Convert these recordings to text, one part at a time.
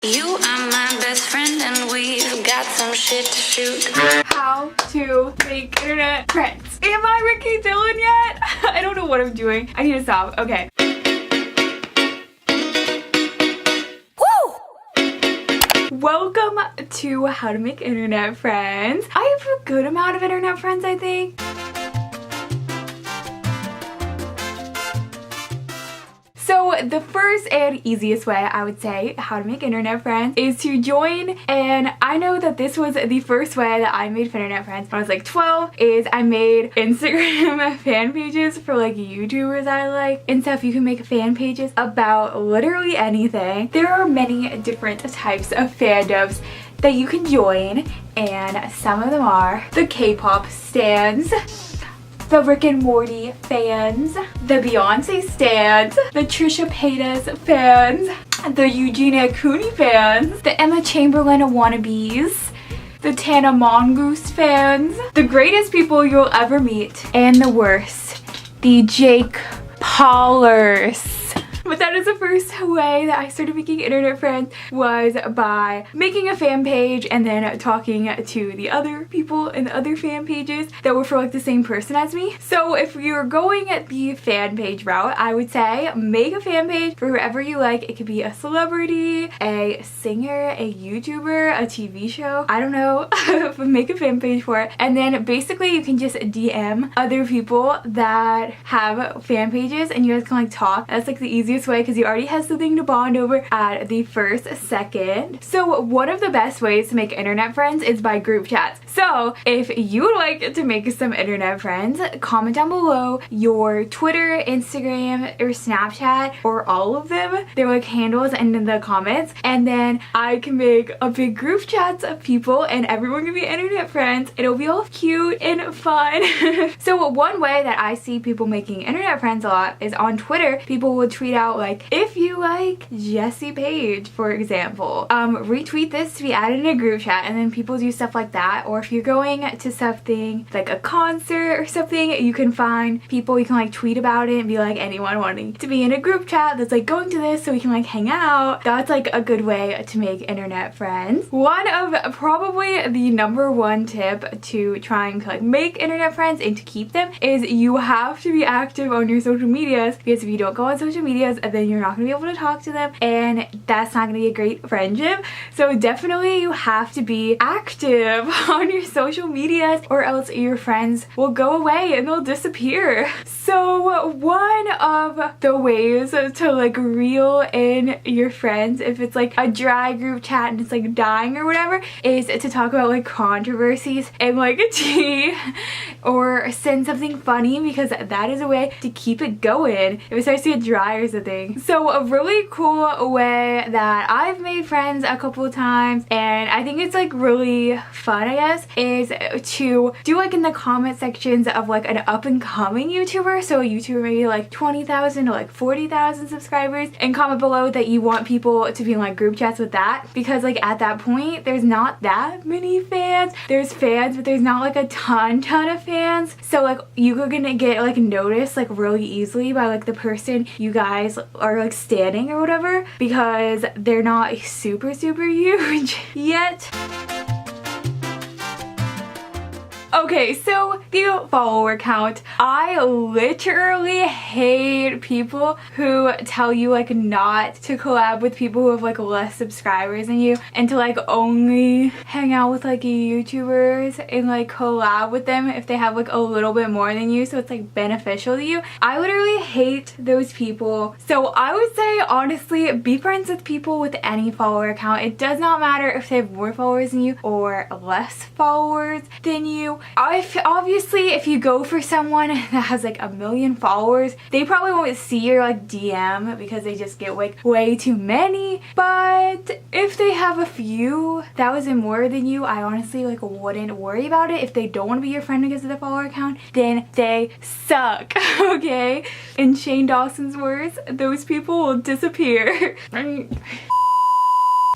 You are my best friend and we've got some shit to shoot. How to make internet friends. Am I Ricky Dillon yet? I don't know what I'm doing. I need to stop. Okay. Welcome to How to Make Internet Friends. I have a good amount of internet friends, I think. So the first and easiest way I would say how to make internet friends is to join, and I know that this was the first way that I made internet friends when I was like 12, is I made Instagram fan pages for like YouTubers I like and stuff. You can make fan pages about literally anything. There are many different types of fandoms that you can join, and some of them are the K-pop stans, the Rick and Morty fans, the Beyonce stans, the Trisha Paytas fans, the Eugenia Cooney fans, the Emma Chamberlain wannabes, the Tana Mongoose fans, the greatest people you'll ever meet, and the worst, the Jake Paulers. But that is the first way that I started making internet friends, was by making a fan page and then talking to the other people in the other fan pages that were for like the same person as me. So if you're going at the fan page route, I would say make a fan page for whoever you like. It could be a celebrity, a singer, a YouTuber, a TV show. I don't know, but make a fan page for it. And then basically you can just DM other people that have fan pages and you guys can like talk. That's like the easiest way because you already have something to bond over at the first second. So one of the best ways to make internet friends is by group chats. So if you would like to make some internet friends, comment down below your Twitter, Instagram, or Snapchat, or all of them. They're like handles and in the comments, and then I can make a big group chats of people and everyone can be internet friends. It'll be all cute and fun. So one way that I see people making internet friends a lot is on Twitter. People will tweet out like, if you like Jessie page, for example, retweet this to be added in a group chat, and then people do stuff like that. Or if you're going to something like a concert or something, you can find people, you can like tweet about it and be like, anyone wanting to be in a group chat that's like going to this so we can like hang out. That's like a good way to make internet friends. One of probably the #1 tip to trying to like make internet friends and to keep them is you have to be active on your social medias, because if you don't go on social medias, then you're not going to be able to talk to them, and that's not going to be a great friendship. So definitely you have to be active on your social medias, or else your friends will go away and they'll disappear. So one of the ways to like reel in your friends, if it's like a dry group chat and it's like dying or whatever, is to talk about like controversies and like tea, or send something funny, because that is a way to keep it going if it starts to get dry or something. So a really cool way that I've made friends a couple of times, and I think it's like really fun, I guess, is to do like in the comment sections of like an up and coming YouTuber. So a YouTuber maybe like 20,000 to like 40,000 subscribers, and comment below that you want people to be in like group chats with that, because like at that point there's not that many fans. There's fans, but there's not like a ton of fans. So like you could gonna get like noticed like really easily by like the person you guys are like standing or whatever, because they're not super huge yet. Okay, so the follower count. I literally hate people who tell you like not to collab with people who have like less subscribers than you, and to like only hang out with like YouTubers and like collab with them if they have like a little bit more than you, so it's like beneficial to you. I literally hate those people. So I would say honestly, be friends with people with any follower count. It does not matter if they have more followers than you or less followers than you. Obviously if you go for someone that has like 1 million followers, they probably won't see your like DM because they just get like way too many. But if they have a few thousand more than you, I honestly like wouldn't worry about it. If they don't want to be your friend because of the follower count, then they suck. Okay, in Shane Dawson's words, those people will disappear.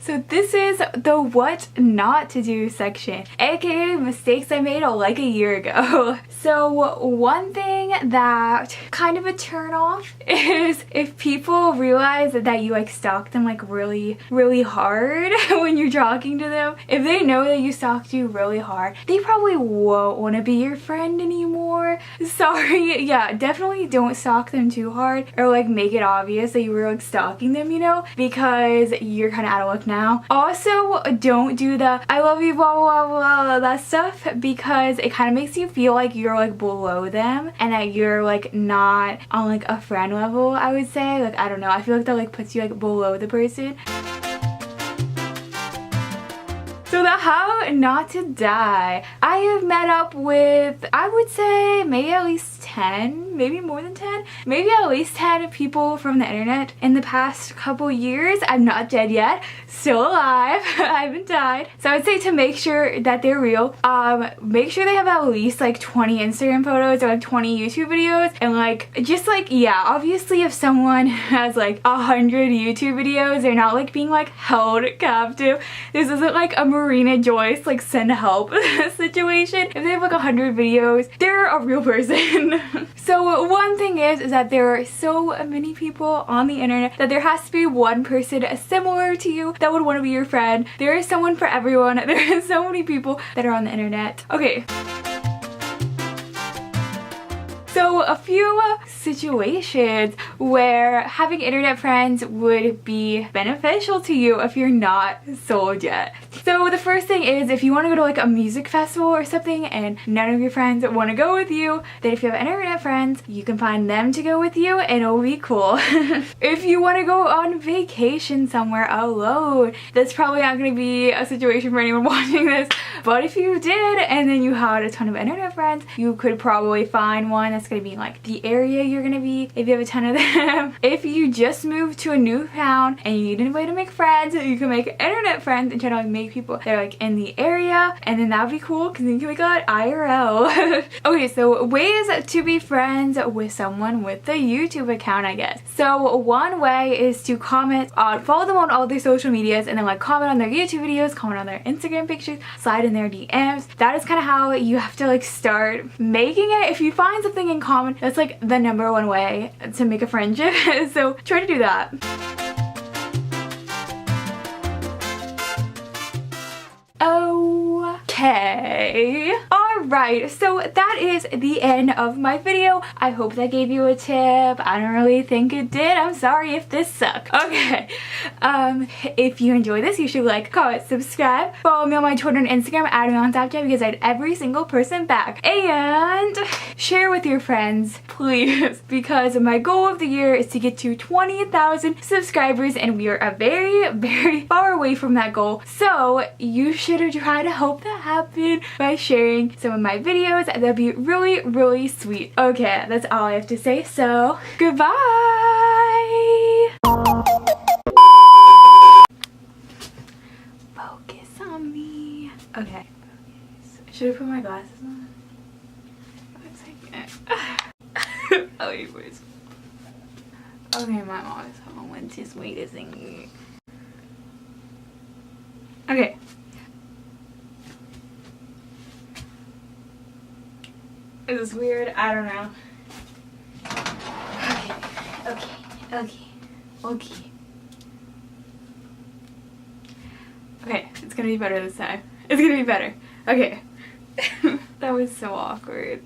So this is the what not to do section, aka mistakes I made like a year ago. So one thing that kind of a turn off is if people realize that you like stalk them like really hard when you're talking to them. If they know that you stalked you really hard, they probably won't want to be your friend anymore. Sorry. Yeah, definitely don't stalk them too hard or like make it obvious that you were like stalking them, you know, because you're kind of out of luck now. Also, don't do the I love you blah blah blah that stuff, because it kind of makes you feel like you're like below them and that you're like not on like a friend level, I would say. Like, I don't know, I feel like that like puts you like below the person. So the how not to die. I have met up with, I would say, maybe at least 10, maybe more than 10, maybe at least 10 people from the internet in the past couple years. I'm not dead yet, still alive. I haven't died. So I would say to make sure that they're real, make sure they have at least like 20 Instagram photos or like 20 YouTube videos, and like just like, yeah, obviously if someone has like 100 YouTube videos, they're not like being like held captive. This isn't like a Marina Joyce like send help situation. If they have like 100 videos, they're a real person. So one thing is that there are so many people on the internet that there has to be one person similar to you that would want to be your friend. There is someone for everyone. There are so many people that are on the internet. Okay. So a few situations where having internet friends would be beneficial to you if you're not sold yet. So the first thing is, if you want to go to like a music festival or something and none of your friends want to go with you, then if you have internet friends, you can find them to go with you and it'll be cool. If you want to go on vacation somewhere alone, that's probably not going to be a situation for anyone watching this, but if you did and then you had a ton of internet friends, you could probably find one that's going to be in like the area you're going to be if you have a ton of them. If you just moved to a new town and you need a way to make friends, you can make internet friends and try to like make people that are like in the area, and then that would be cool because then you can make that IRL. Okay, so ways to be friends with someone with a YouTube account, I guess. So one way is to comment on, follow them on all their social medias, and then like comment on their YouTube videos, comment on their Instagram pictures, slide in their DMs. That is kind of how you have to like start making it. If you find something in common, that's like the #1 way to make a friendship. So try to do that. Okay. Alright, so that is the end of my video. I hope that gave you a tip. I don't really think it did. I'm sorry if this sucked. Okay. If you enjoyed this, you should like, comment, subscribe, follow me on my Twitter and Instagram, add me on Snapchat because I add every single person back. And share with your friends, please, because my goal of the year is to get to 20,000 subscribers and we are very far away from that goal. So you should try to help that happen by sharing some of my videos. That'd be really sweet. Okay, that's all I have to say, so goodbye. Focus on me. Okay, focus. Should I put my glasses on? Looks like it. Oh, anyways. Okay, my mom is home when she's waiting. Okay. Is this weird? I don't know. Okay. Okay, it's gonna be better this time. It's gonna be better. Okay. That was so awkward.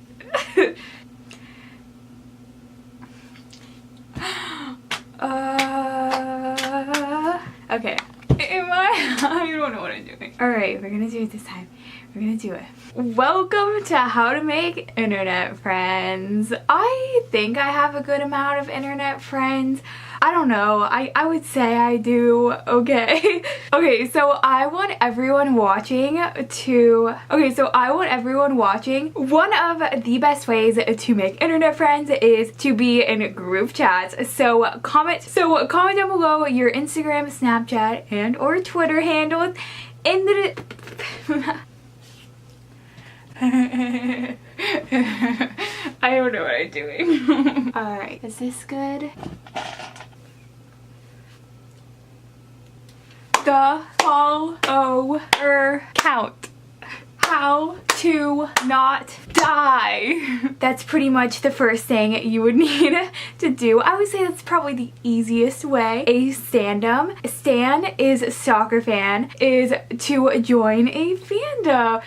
Okay. I don't know what I'm doing. Alright, we're gonna do it this time. We're gonna do it. Welcome to How to Make Internet Friends. I think I have a good amount of internet friends. I don't know. I would say I do. Okay. Okay, so I want everyone watching to... Okay, so I want everyone watching. One of the best ways to make internet friends is to be in group chats. So comment down below your Instagram, Snapchat, and or Twitter handles in the... I don't know what I'm doing. Alright, is this good? The follower count. how to not die. That's pretty much the first thing you would need to do. I would say that's probably the easiest way. A standum. A stan is soccer fan, is to join a fandom.